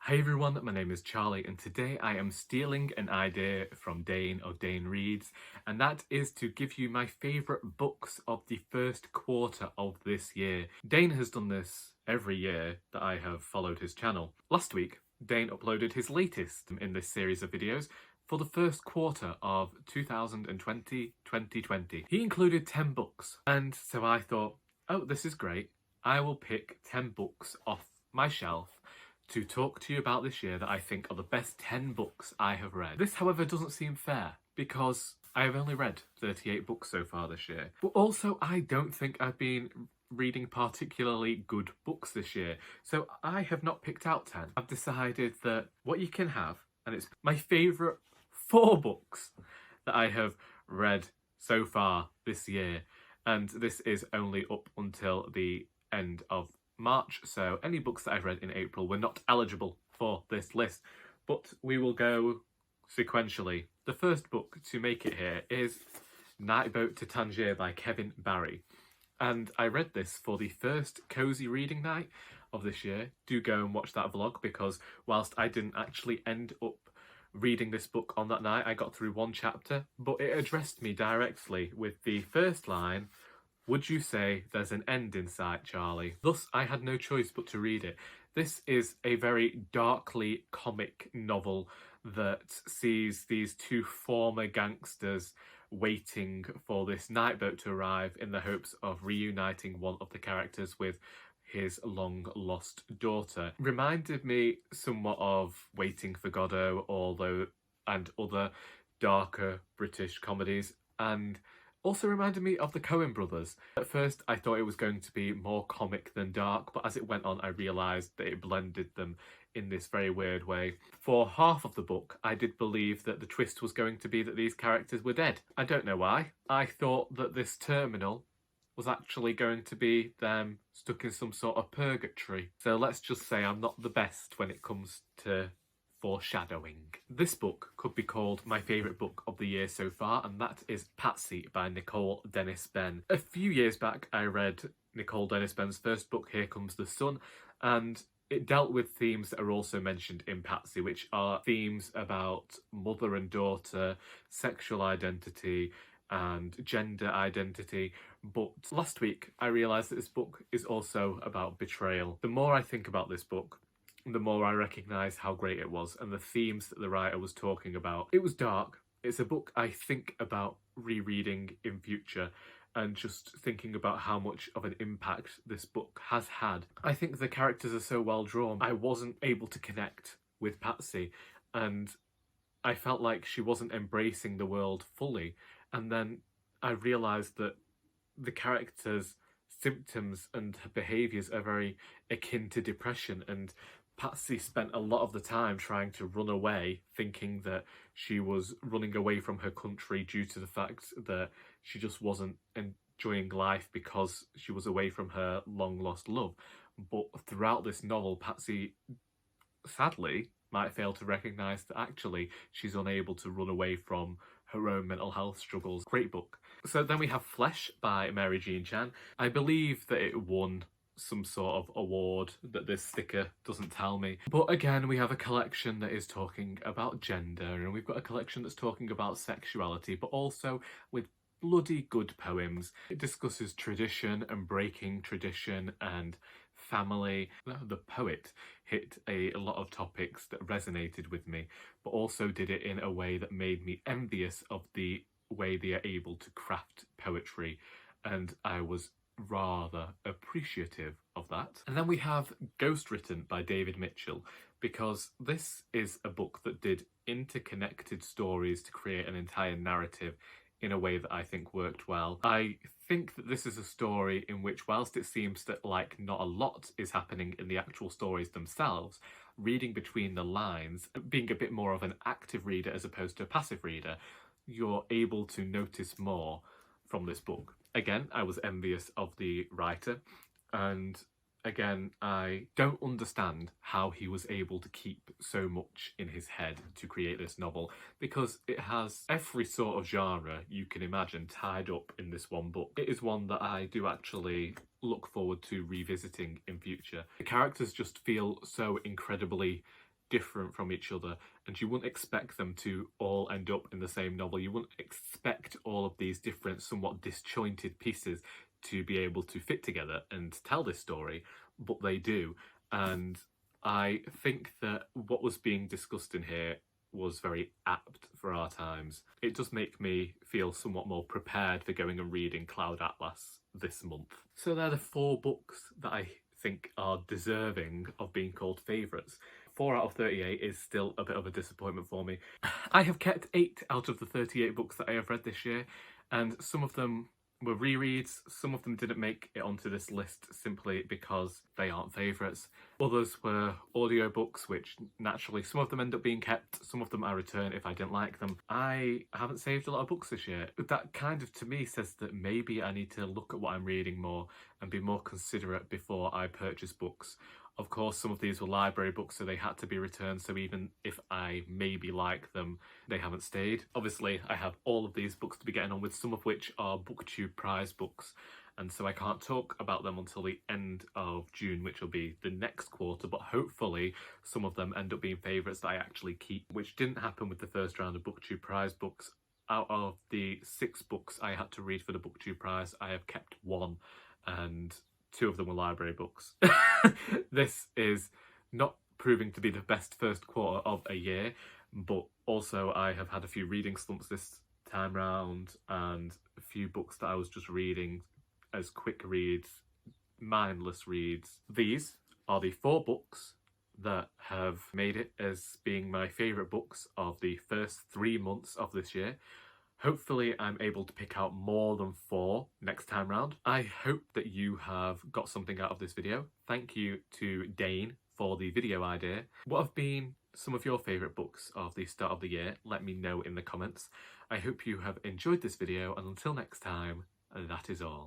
Hi everyone, my name is Charlie and today I am stealing an idea from Dane of Dane Reads, and that is to give you my favourite books of the first quarter of this year. Dane has done this every year that I have followed his channel. Last week, Dane uploaded his latest in this series of videos for the first quarter of 2020. He included 10 books, and so I thought, oh, this is great. I will pick 10 books off my shelf to talk to you about this year that I think are the best 10 books I have read. This, however, doesn't seem fair because I have only read 38 books so far this year. But also, I don't think I've been reading particularly good books this year, so I have not picked out 10. I've decided that what you can have, and it's my favourite 4 books that I have read so far this year, and this is only up until the end of March, so any books that I've read in April were not eligible for this list, but we will go sequentially. The first book to make it here is Night Boat to Tangier by Kevin Barry, and I read this for the first cosy reading night of this year. Do go and watch that vlog, because whilst I didn't actually end up reading this book on that night, I got through one chapter, but it addressed me directly with the first line, "Would you say there's an end in sight, Charlie?" Thus, I had no choice but to read it. This is a very darkly comic novel that sees these two former gangsters waiting for this night boat to arrive in the hopes of reuniting one of the characters with his long-lost daughter. Reminded me somewhat of Waiting for Godot, and other darker British comedies, and also reminded me of the Coen brothers. At first I thought it was going to be more comic than dark, but as it went on I realised that it blended them in this very weird way. For half of the book I did believe that the twist was going to be that these characters were dead. I don't know why. I thought that this terminal was actually going to be them stuck in some sort of purgatory. So let's just say I'm not the best when it comes to foreshadowing. This book could be called my favourite book of the year so far, and that is Patsy by Nicole Dennis-Benn. A few years back I read Nicole Dennis-Benn's first book, Here Comes the Sun, and it dealt with themes that are also mentioned in Patsy, which are themes about mother and daughter, sexual identity and gender identity. But last week I realised that this book is also about betrayal. The more I think about this book, the more I recognise how great it was and the themes that the writer was talking about. It was dark. It's a book I think about rereading in future, and just thinking about how much of an impact this book has had. I think the characters are so well drawn. I wasn't able to connect with Patsy, and I felt like she wasn't embracing the world fully. And then I realised that the characters' symptoms and behaviours are very akin to depression, and Patsy spent a lot of the time trying to run away, thinking that she was running away from her country due to the fact that she just wasn't enjoying life because she was away from her long-lost love. But throughout this novel, Patsy, sadly, might fail to recognise that actually she's unable to run away from her own mental health struggles. Great book. So then we have Fleche by Mary Jean Chan. I believe that it won some sort of award that this sticker doesn't tell me. But again, we have a collection that is talking about gender, and we've got a collection that's talking about sexuality, but also with bloody good poems. It discusses tradition and breaking tradition and family. The poet hit a lot of topics that resonated with me, but also did it in a way that made me envious of the way they are able to craft poetry, and I was rather appreciative of that. And then we have Ghostwritten by David Mitchell, because this is a book that did interconnected stories to create an entire narrative in a way that I think worked well. I think that this is a story in which, whilst it seems that like not a lot is happening in the actual stories themselves, reading between the lines, being a bit more of an active reader as opposed to a passive reader, you're able to notice more from this book. Again, I was envious of the writer, and again, I don't understand how he was able to keep so much in his head to create this novel, because it has every sort of genre you can imagine tied up in this one book. It is one that I do actually look forward to revisiting in future. The characters just feel so incredibly different from each other, and you wouldn't expect them to all end up in the same novel. You wouldn't expect all of these different, somewhat disjointed pieces to be able to fit together and tell this story, but they do. And I think that what was being discussed in here was very apt for our times. It does make me feel somewhat more prepared for going and reading Cloud Atlas this month. So they're the 4 books that I think are deserving of being called favourites. 4 out of 38 is still a bit of a disappointment for me. I have kept 8 out of the 38 books that I have read this year, and some of them were rereads, some of them didn't make it onto this list simply because they aren't favourites. Others were audiobooks, which naturally some of them end up being kept, some of them I return if I didn't like them. I haven't saved a lot of books this year. That kind of to me says that maybe I need to look at what I'm reading more and be more considerate before I purchase books. Of course, some of these were library books, so they had to be returned, so even if I maybe like them, they haven't stayed. Obviously, I have all of these books to be getting on with, some of which are BookTube prize books, and so I can't talk about them until the end of June, which will be the next quarter, but hopefully some of them end up being favourites that I actually keep, which didn't happen with the first round of BookTube prize books. Out of the 6 books I had to read for the BookTube prize, I have kept 1, and 2 of them were library books. This is not proving to be the best first quarter of a year, but also I have had a few reading slumps this time round, and a few books that I was just reading as quick reads, mindless reads. These are the 4 books that have made it as being my favourite books of the first 3 months of this year. Hopefully I'm able to pick out more than 4 next time round. I hope that you have got something out of this video. Thank you to Dane for the video idea. What have been some of your favourite books of the start of the year? Let me know in the comments. I hope you have enjoyed this video, and until next time, that is all.